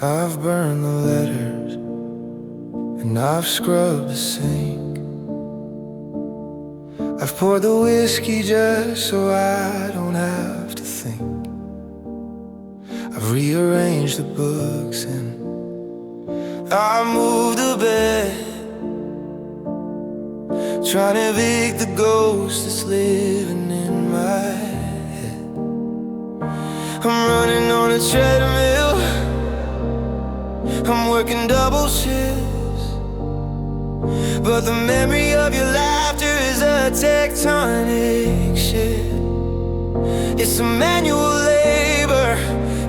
I've burned the letters and I've scrubbed the sink. I've poured the whiskey just so I don't have to think. I've rearranged the books and I moved the bed, trying to evict the ghost that's living in my head. I'm running on a treadmill, I'm working double shifts, but the memory of your laughter is a tectonic shift. It's a manual labor,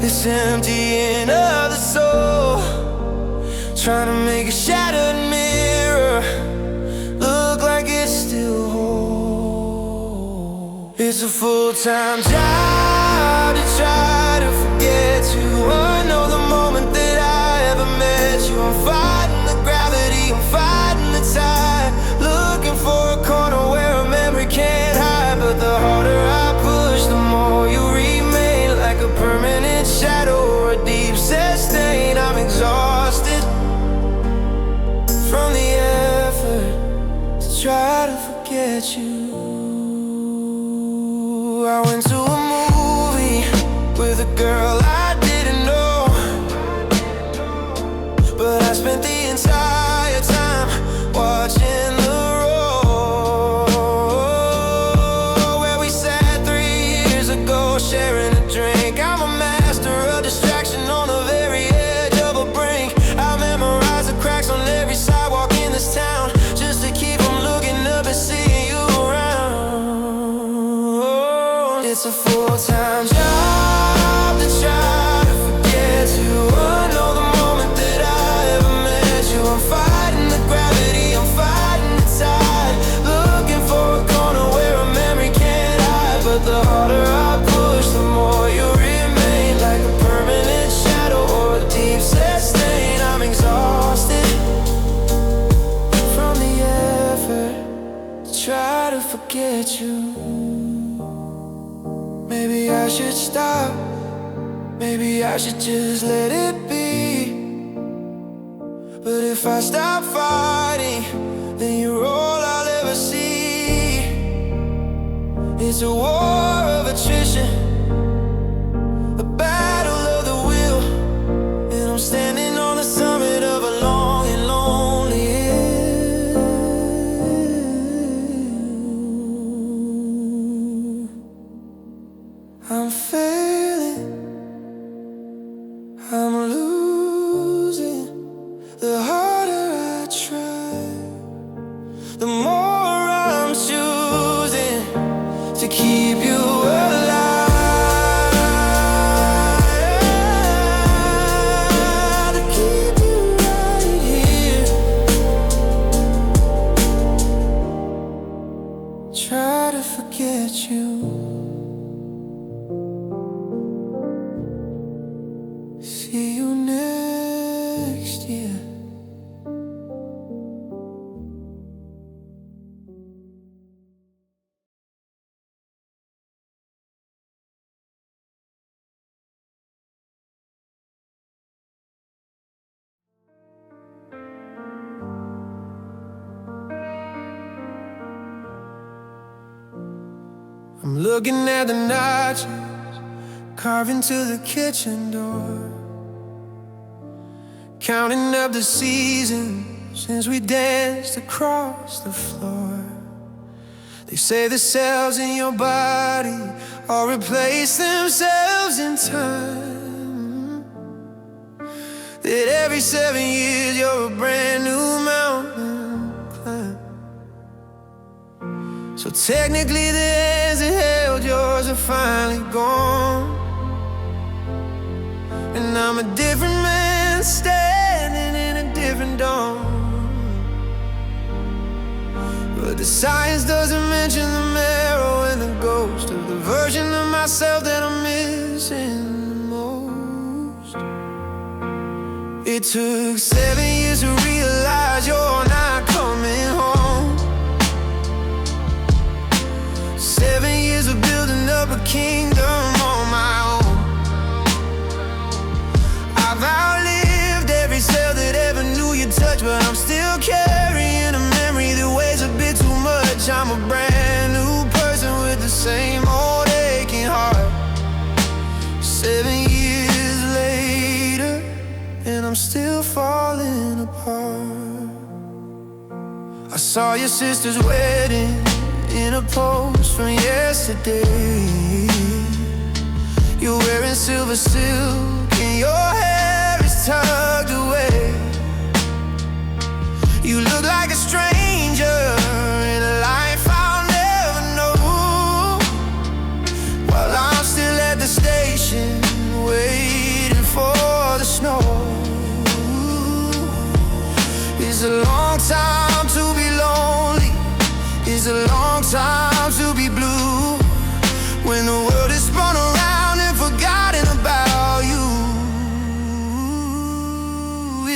it's emptying of the soul, trying to make a shattered mirror look like it's still whole. It's a full-time job to try to forget you. I know the moment that I ever met you. I'm fighting the gravity, I'm fighting the tide, looking for a corner where a memory can't hide. But the harder I push, the more you remain, like a permanent shadow or a deep-set stain. I'm exhausted from the effort to try to forget you. I went to a movie with a girl I didn't know, but I spent the entire time watching the road where we sat 3 years ago sharing a drink. I'm a master of distraction on the very edge of a brink. I memorize the cracks on every sidewalk in this town just to keep from looking up and seeing you around. It's a full-time job to try to forget you. I know the moment that I ever met you. I'm fighting the gravity, I'm fighting the tide, looking for a corner where a memory can't hide. But the harder I push, the more you remain, like a permanent shadow or a deep-set stain. I'm exhausted from the effort to try to forget you. Maybe I should stop, maybe I should just let it be. But if I stop fighting, then you're all I'll ever see. It's a war of attrition, a battle of the will, and I'm standing on the summit of a long and lonely hill. I'm failing, I'm losing. The harder I try, the more I'm choosing to keep you alive, to keep you right here. Try to forget you. See you next year. I'm looking at the notches carved into the kitchen door, counting up the seasons since we danced across the floor. They say the cells in your body all replace themselves in time, that every 7 years you're a brand new mountain climb. So technically the hands that held yours are finally gone, and I'm a different man standing in a different dawn. But the science doesn't mention the marrow and the ghost of the version of myself that I'm missing the most. It took 7 years to realize you're not coming home. 7 years of building up a kingdom on my own. I've outlived saw your sister's wedding in a post from yesterday. You're wearing silver silk and your hair is tugged away. You look like a stranger in a life I'll never know, while I'm still at the station waiting for the snow. It's a long time to be lonely, it's a long time to be blue, when the world is spun around and forgotten about you.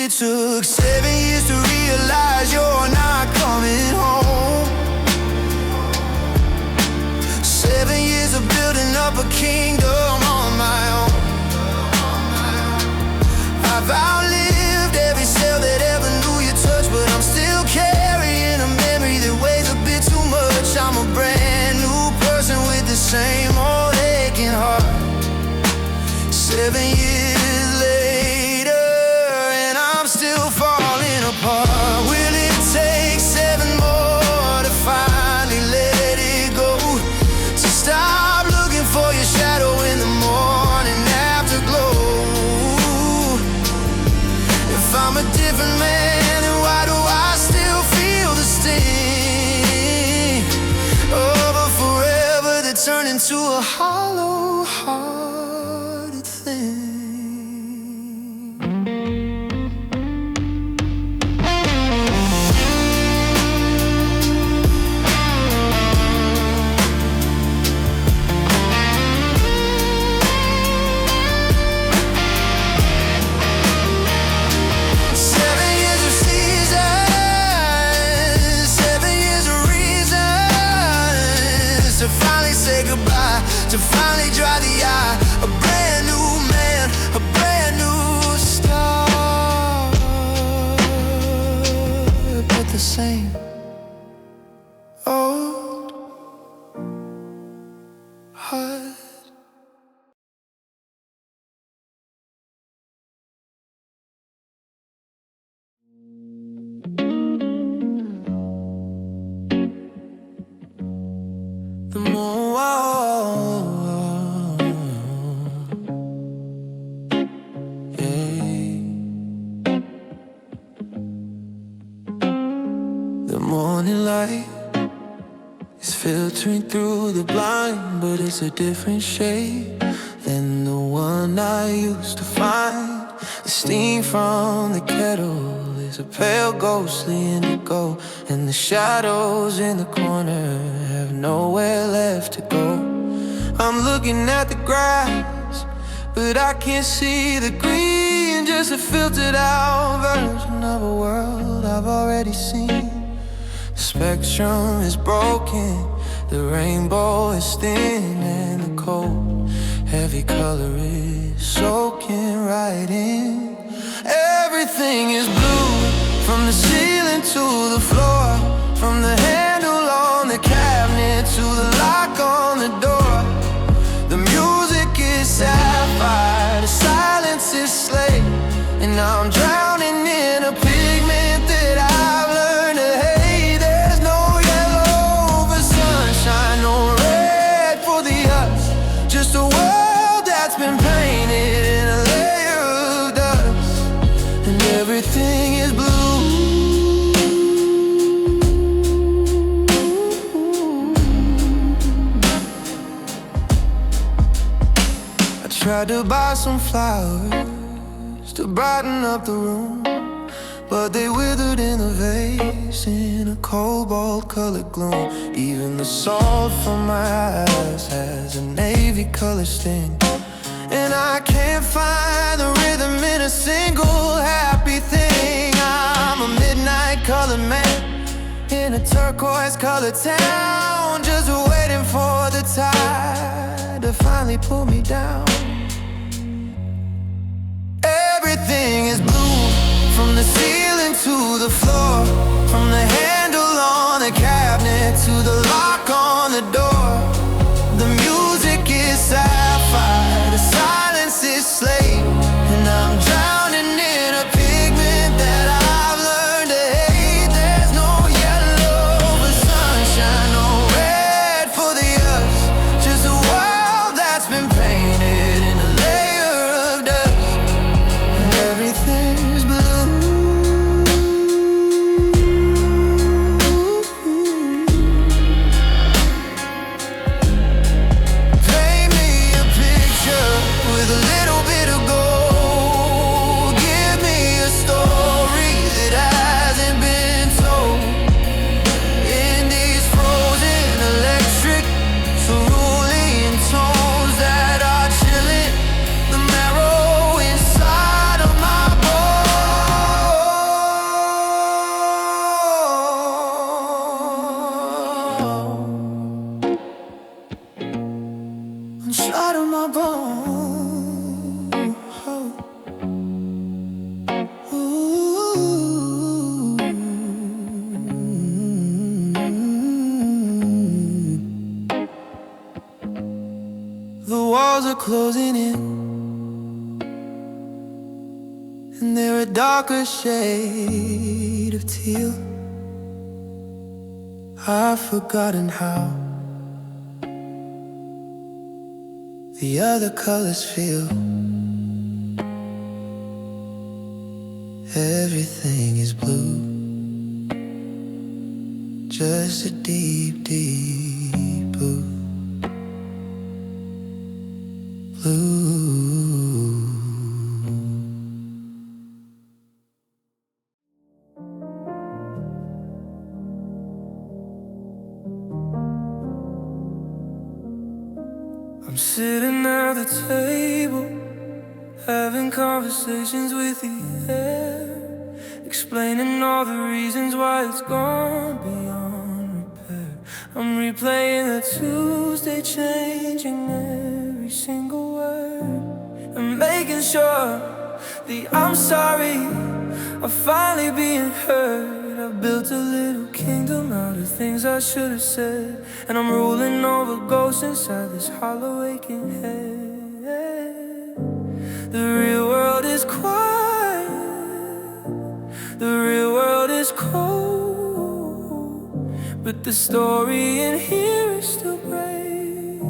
It took 7 years to realize you're not coming home. 7 years of building up a kingdom on my own. I've outlived every cell that ever knew your touch, but I'm still carrying a memory that weighs a bit too much. I'm a brand new person with the same old aching heart. 7 years later, and I'm still falling apart. Will it take 7 more to finally let it go? To stop looking for your shadow in the morning afterglow? If I'm a different man, then why do I still feel the sting of a forever that turned into a hollow-hearted thing? To finally dry the eye, a brand new man, a brand new start, but the same old heart. The morning light is filtering through the blind, but it's a different shade than the one I used to find. The steam from the kettle is a pale ghostly indigo, and the shadows in the corner have nowhere left to go. I'm looking at the grass, but I can't see the green, just a filtered out version of a world I've already seen. The spectrum is broken, the rainbow is thin, and the cold, heavy color is soaking right in. Everything is blue, from the ceiling to the floor, from the handle on the cabinet to the lock on the door. The music is sapphire, the silence is slate, and now I'm drowning in a pigment that I've learned to hate. There's no yellow for sunshine, no red for the us, just a world that's been painted in a layer of dust, and everything is blue. I tried to buy some flowers to brighten up the room, but they withered in the vase in a cobalt-colored gloom. Even the salt from my eyes has a navy-color sting, and I can't find the rhythm in a single happy thing. I'm a midnight-colored man in a turquoise-colored town, just waiting for the tide to finally pull me down. Everything is blue, from the ceiling to the floor, from the handle on the cabinet to the lock on the door. The music is sapphire, the silence is slate, and I'm drowning in a pigment that I've learned to hate. There's no yellow closing in, and they're a darker shade of teal. I've forgotten how the other colors feel. Everything is blue, just a deep, deep blue. I'm sitting at the table, having conversations with the air, explaining all the reasons why it's gone beyond repair. I'm replaying the Tuesday, changing every single word, and making sure the I'm sorry are finally being heard. I've built a little kingdom out of things I should have said, and I'm ruling over ghosts inside this hollow aching head. The real world is quiet, the real world is cold, but the story in here is still brave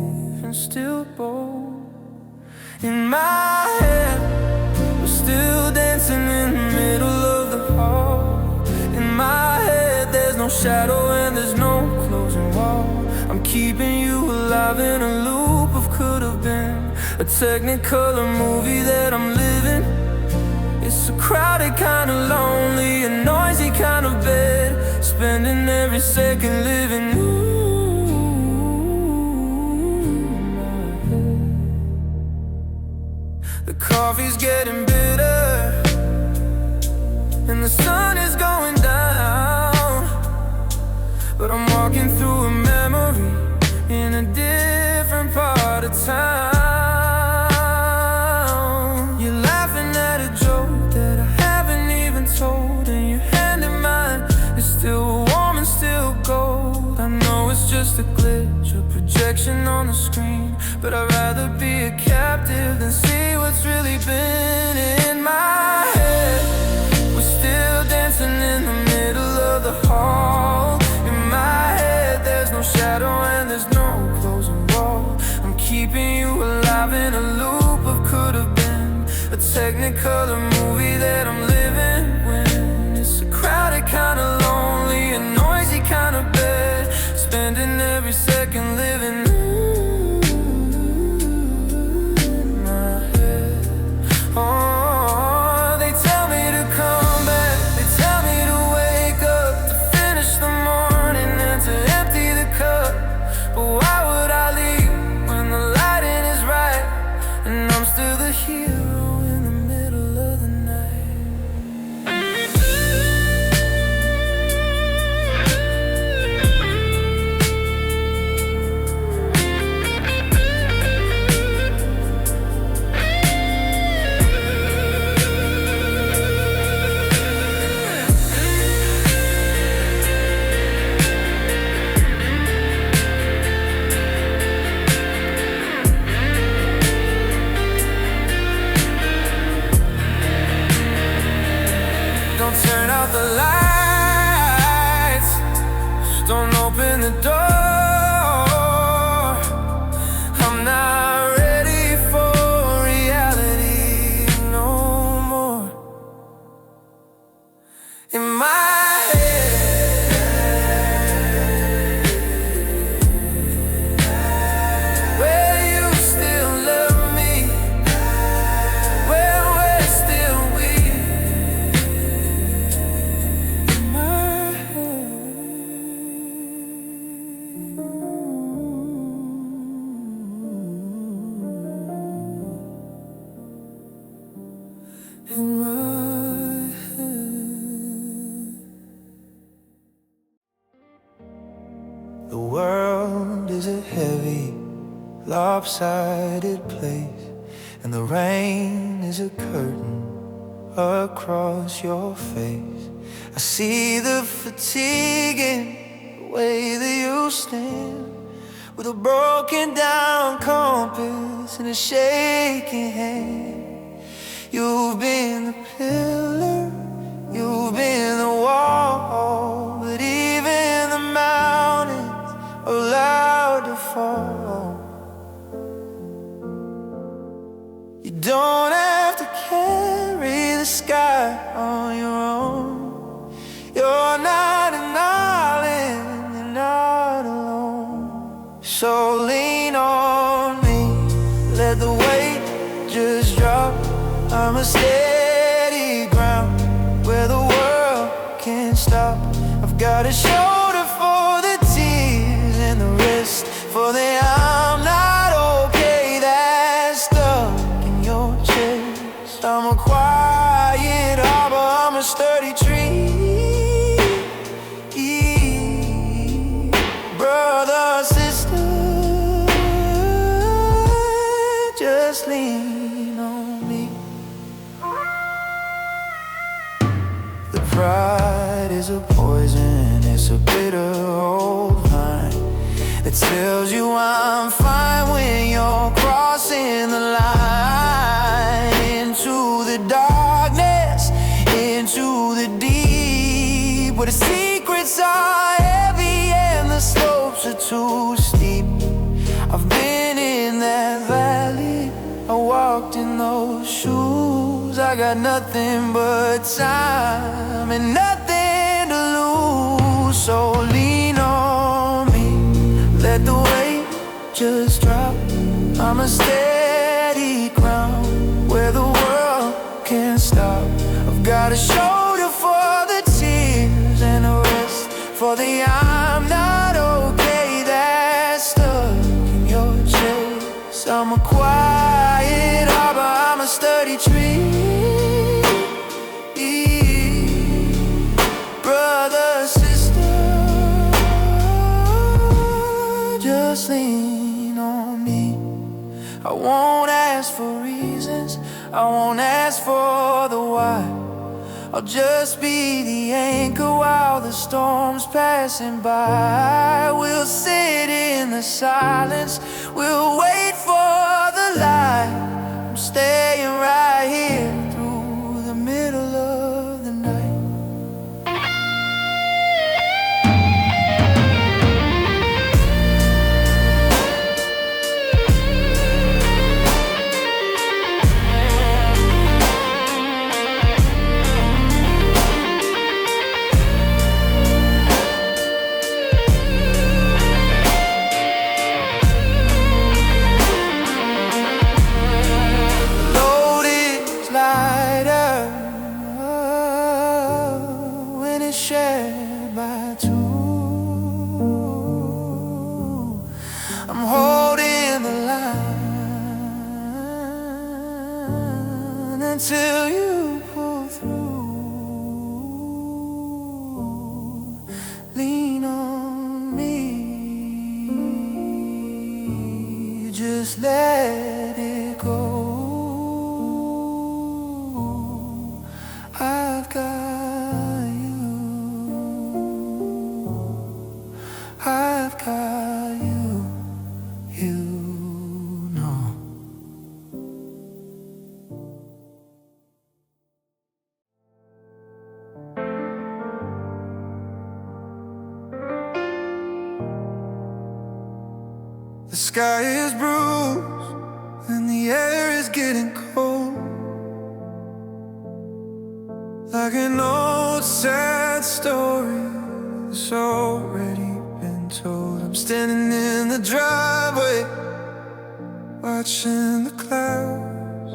and still bold. In my head, we're still dancing in the middle of the hall. In my head, there's no shadow and there's no closing wall. I'm keeping you alive in a loop of could have been, a technicolor movie that I'm living. It's a crowded kind of lonely, a noisy kind of bed, spending every second living. The coffee's getting bitter, and the sun is going down, but I'm walking through a memory in a different part of town. You're laughing at a joke that I haven't even told, and your hand in mine is still warm and still gold. I know it's just a glitch, a projection on the screen, but I'd rather be a captive than see what's really been in my head. We're still dancing in the middle of the hall. In my head, there's no shadow and there's no closing wall. I'm keeping you alive in a loop of could have been, a technicolor movie that I'm living when. It's a crowded kind of lonely, a noisy kind of bed, spending every second living. Oh, they tell me to come back, they tell me to wake up, to finish the morning and to empty the cup. But why would I leave when the lighting is right, and I'm still the hero in the middle of the turn out the lights, don't open the door. I'm not ready for reality no more. In my head, where you still love me, where we're still we. The world is a heavy, lopsided place, and the rain is a curtain across your face. I see the fatigue in the way that you stand with a broken down compass and a shaking hand. You've been the pillar, you've been the wall, but even the mountains are allowed to fall. You don't have to carry the sky on your own. You're not an island, you're not alone. So lean on me, let the weight just drop. I'm a steady ground where the world can't stop. I've got a shoulder for the tears and the wrist for the I'm not okay that's stuck in your chest. I'm a quiet harbor, I'm a sturdy tree. Brother, sister, just lean on me. The pride is a poison, it's a bitter old vine that tells you I'm fine when you're crossing the line into the darkness, into the deep, where the secrets are heavy and the slopes are too steep. I've been in that valley, I walked in those shoes. I got nothing but time and nothing to lose. So lean on me, let the weight just drop. I'm a steady ground where the world can't stop. I've got a shoulder for the tears and a rest for the I'm not okay that's stuck in your chest. I'm a quiet harbor, I'm a sturdy tree. Brother, sister, just lean on me. I won't ask for reasons, I won't ask for the why. I'll just be the anchor while the storm's passing by. We'll sit in the silence, we'll wait for the light. I'm staying right here through the middle of the night. Shared by two, I'm holding the line until you pull through. Lean on me, just let it go. I've got I've got you, you know. The sky is bruised and the air is getting cold, like an old sad story that's already been told. I'm standing in the driveway, watching the clouds.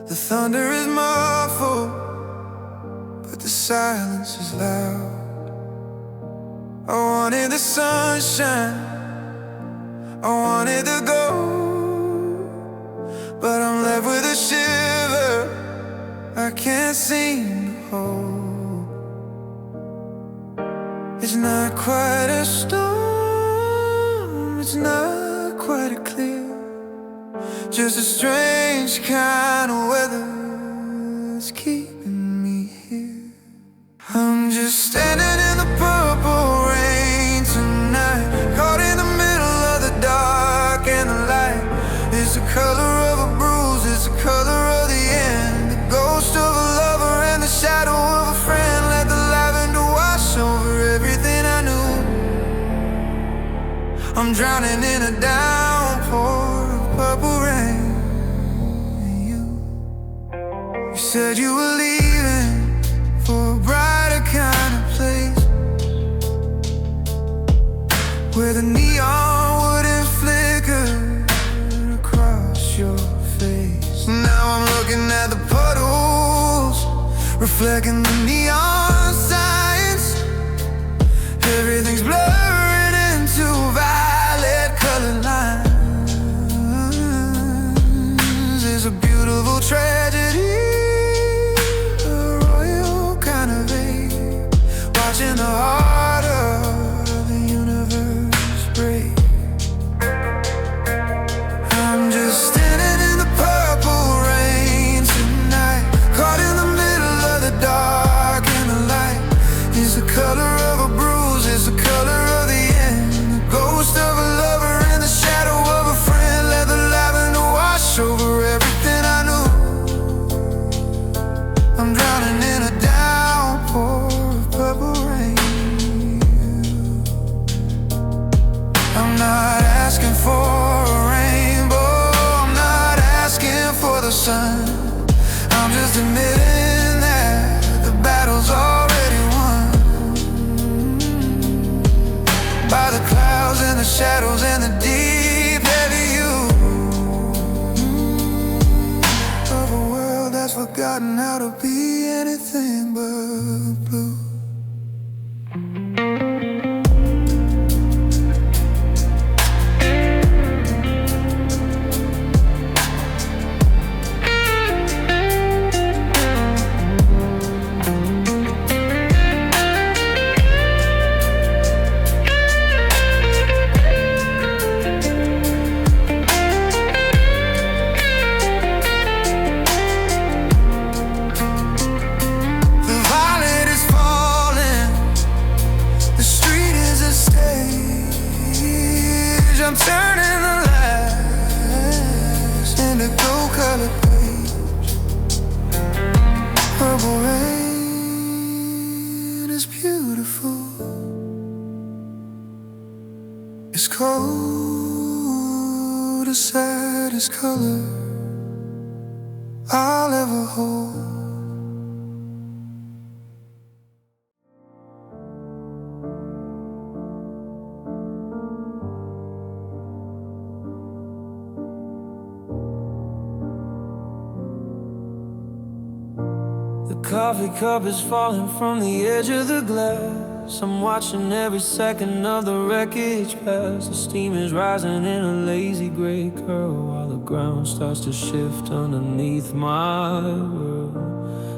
The thunder is muffled, but the silence is loud. I wanted the sunshine, I wanted the gold, but I'm left with a shiver I can't seem to hold. It's not quite a storm, it's not quite a clear, just a strange kind of weather that's keeping me here. I'm just standing in the purple rain tonight, caught in the middle I'm drowning in a downpour of purple rain. And you said you were leaving for a brighter kind of place, where the neon wouldn't flicker across your face. Now I'm looking at the puddles reflecting the neon signs. Everything's blurring into violet colored lines. It's a beautiful tragedy, a royal kind of ache, watching the heart of the universe break. I'm just standing in the purple rain tonight, caught in the middle of the dark and the light. Is the color of a bruise, is the color of the end, the ghost of a lover in the shadow of a friend. Let the lavender wash over everything I knew. I'm drowning in a downpour of purple rain. I'm not asking for a rainbow, I'm not asking for the sun. I'm just admitting that the battle's already won by the clouds and the shadows and the deep heavy hue of a world that's forgotten how to be anything but blue. I'm turning the last indigo colored page. Purple rain is beautiful. It's cold, as sad as color I'll ever hold. The coffee cup is falling from the edge of the glass. I'm watching every second of the wreckage pass. The steam is rising in a lazy gray curl, while the ground starts to shift underneath my world.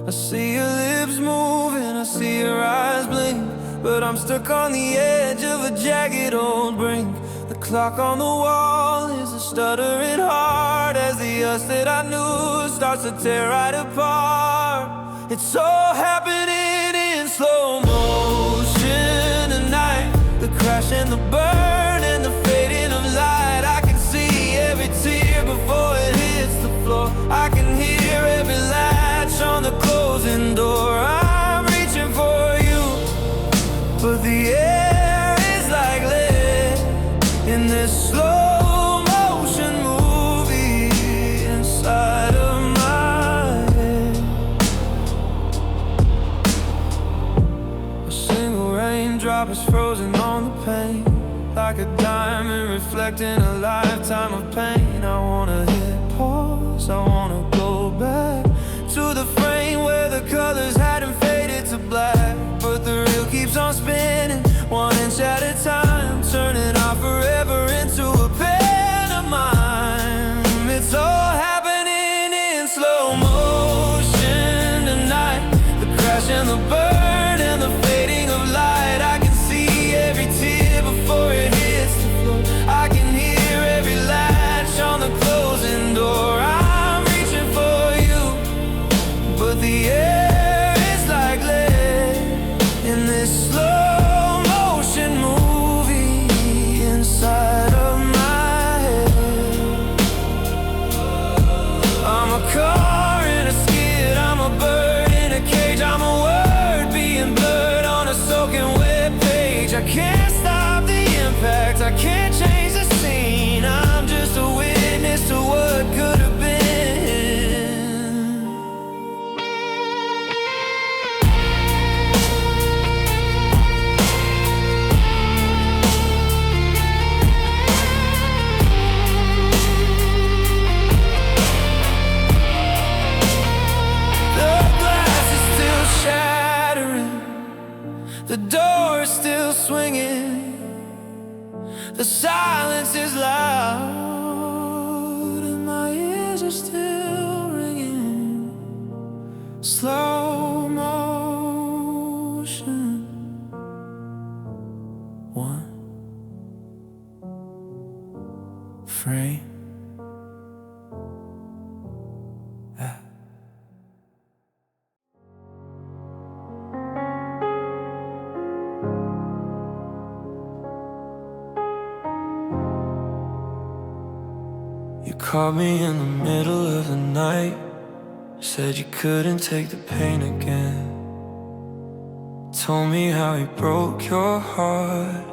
I see your lips moving, I see your eyes blink, but I'm stuck on the edge of a jagged old brink. The clock on the wall is a stuttering heart, as the us that I knew starts to tear right apart. It's all happening in slow motion tonight. The crash and the burn and the fading of light. I can see every tear before it hits the floor. I can hear every latch on the closing door. I'm reaching for you, but the air is like lead in this slow motion movie inside of drop is frozen on the pane, like a diamond reflecting a lifetime of pain. I wanna hit pause, I wanna go back to the frame where the colors hadn't faded to black, but the reel keeps on spinning, 1 inch at a time, turning our forever into a pantomime. It's all happening in slow motion tonight. The crash and the burn and the fading of light. I can see every tear before it hits the floor. I can hear every latch on the closing door. I'm reaching for you, but the air The silence is loud and my ears are still ringing. Slow motion. One frame. You caught me in the middle of the night. Said you couldn't take the pain again. Told me how he broke your heart,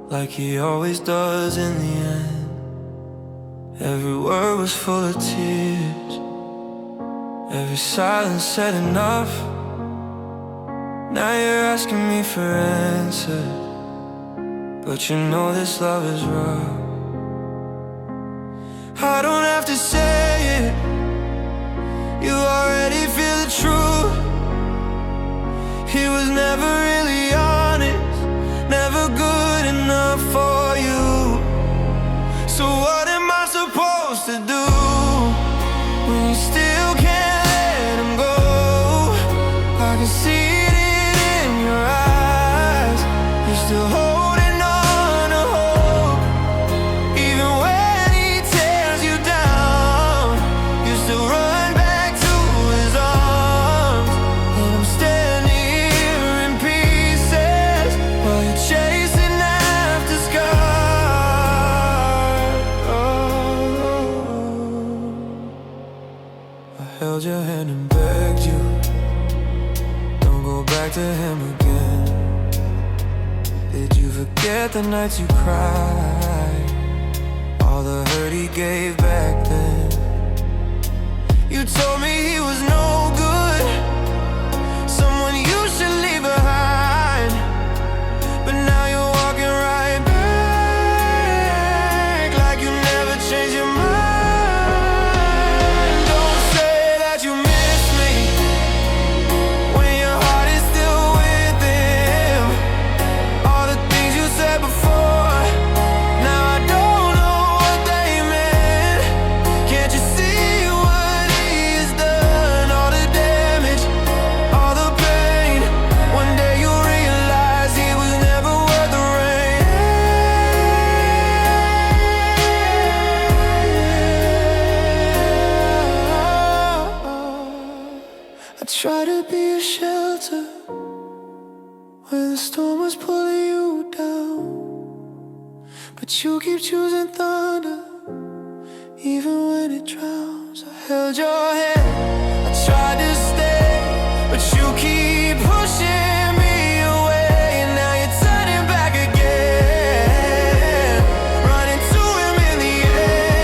like he always does in the end. Every word was full of tears. Every silence said enough. Now you're asking me for answers, but you know this love is rough. I don't have to say it, you already feel the truth. He was never really honest, never good enough for you. So what am I supposed to do when you still can't let him go? I can see it in your eyes, you're still holding on to hope. Even when he tears you down, you still run back to his arms. And I'm standing here in pieces while you're chasing after scars. I held your hand and begged you, don't go back to him again. Did you forget the nights you cried, all the hurt he gave back then? You told me he was no good, someone you should leave behind. But now you're walking right back, like you never changed your mind. Don't say that you miss me when your heart is still with him. All the things you said before, now I don't know what they meant. Can't you see what he has done? All the damage, all the pain. One day you'll realize he was never worth the rain. I try to be a shelter when the storm was pulling you down, but you keep choosing thunder even when it drowns. I held your hand, I tried to stay, but you keep pushing me away. And now you're turning back again, running to him in the end.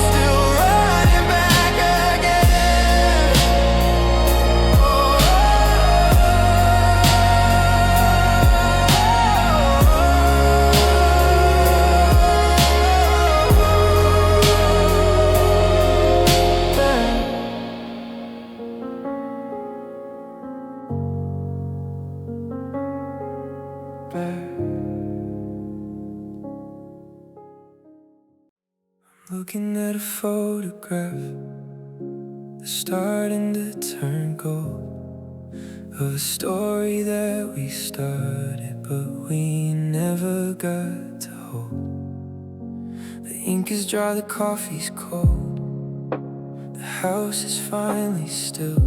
Still running back again. Looking at a photograph that's starting to turn gold, of a story that we started but we never got to hold. The ink is dry, the coffee's cold, the house is finally still,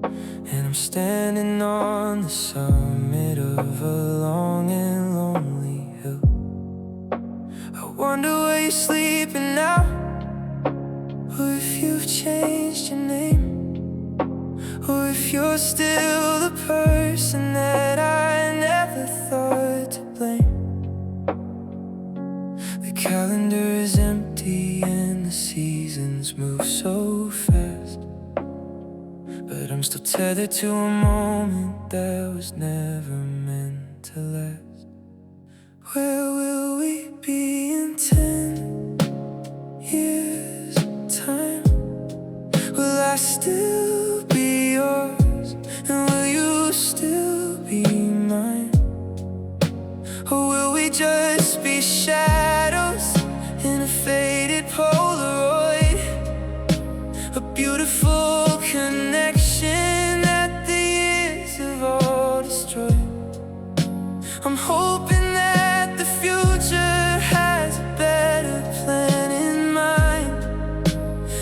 and I'm standing on the summit of a long and lonely hill. I wonder where you're sleeping now, or if you've changed your name, or if you're still the person that I never thought to blame. The calendar is empty and the seasons move so fast, but I'm still tethered to a moment that was never meant to last. Where will we be still be yours? And will you still be mine? Or will we just be shadows in a faded Polaroid? A beautiful connection that the years have all destroyed. I'm hoping that the future has a better plan in mind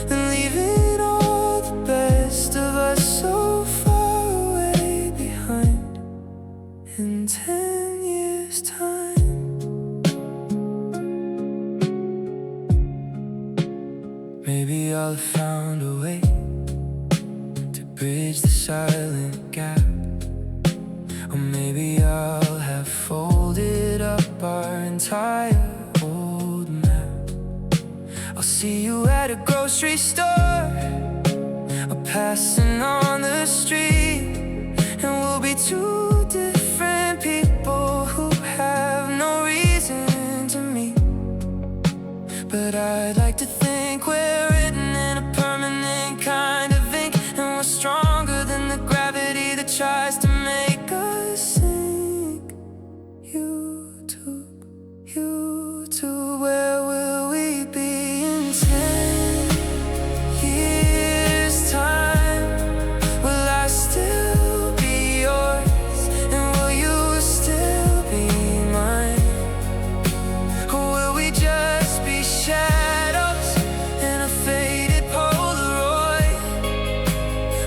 than leaving all the best of us so far away behind. In 10 years' time, maybe I'll have found a way to bridge the silent gap. Or maybe I'll have folded up our entire old map. I'll see you at a grocery store, or passing on the street, and we'll be two different people who have no reason to meet. But I'd like to think we're written in a permanent kind of ink, and we're stronger than the gravity that tries to make us sink. YouTube, where will we be in 10 years' time? Will I still be yours? And will you still be mine? Or will we just be shadows in a faded Polaroid?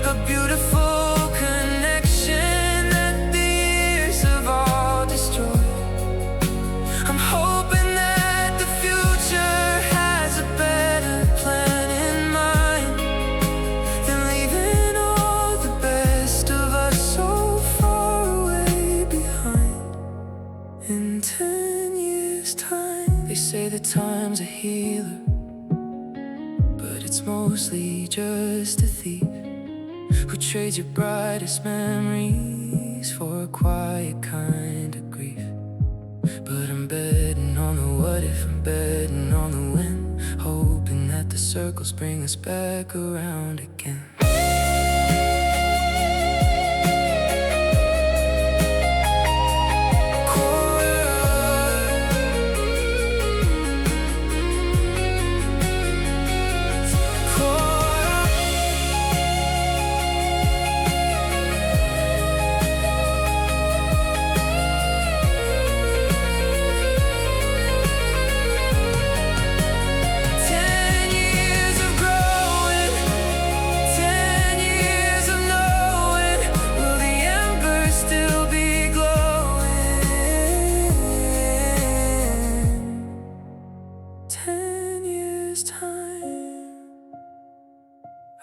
A beautiful connection that the years have all destroyed. I'm hoping that the future has a better plan in mind than leaving all the best of us so far away behind. In 10 years' time, they say that time's a healer, but it's mostly just a thief who trades your brightest memories for a quiet kind of grief. But I'm betting on the what if, I'm betting on the when, hoping that the circles bring us back around again.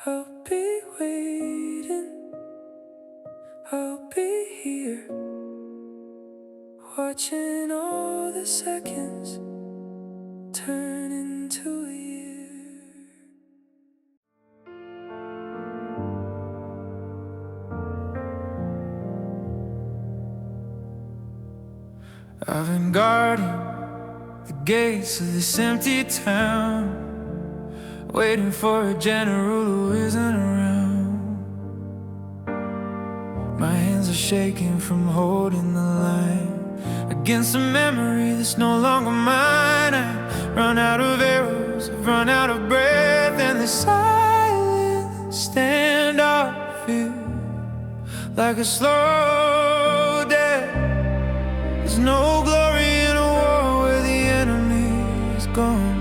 I'll be waiting, I'll be here, watching all the seconds turn into a year. I've been guarding the gates of this empty town, waiting for a general who isn't around. My hands are shaking from holding the line against a memory that's no longer mine. I've run out of arrows, I've run out of breath, and the silence standoff feels like a slow death. There's no glory in a war where the enemy is gone.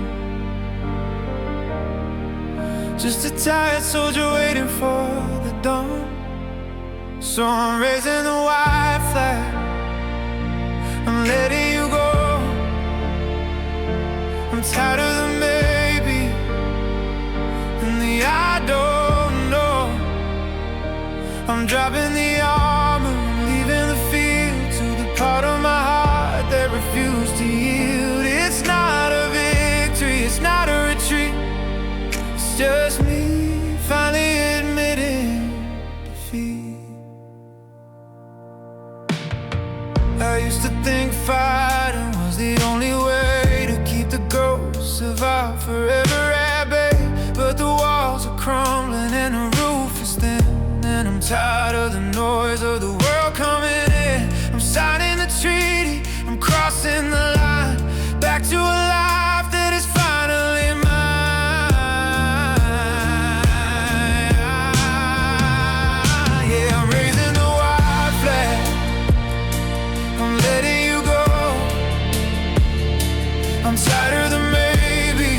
Just a tired soldier waiting for the dawn. So I'm raising the white flag, I'm letting you go. I'm tired of the maybe and the I don't know. I'm dropping the armor, leaving the field to the part of my heart that refused to yield. It's not a victory, it's not a retreat, it's just me finally admitting defeat. I used to think fighting was the only way to keep the ghosts of our forever at bay, but the walls are crumbling and the tired of the noise of the world coming in. I'm signing the treaty, I'm crossing the line, back to a life that is finally mine. Yeah, I'm raising the white flag, I'm letting you go. I'm tired of the maybe,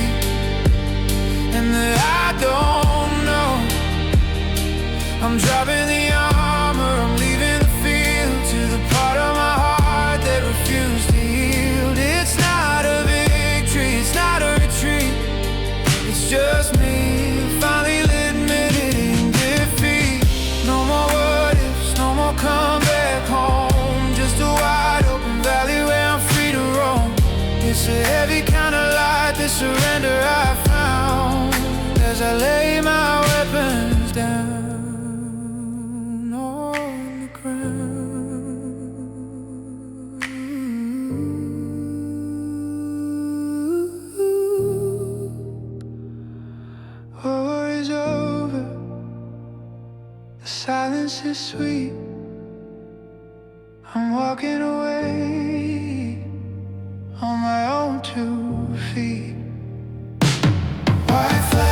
and that I don't know. I'm dropping the armor, I'm leaving the field to the part of my heart that refused to yield. It's not a victory, it's not a retreat, it's just me finally admitting defeat. No more what ifs, no more come back home, just a wide open valley where I'm free to roam. It's a heavy kind of light, the surrender I found as I lay my weapons down on the ground. War is over, the silence is sweet. I'm walking away on my own 2 feet. White flag.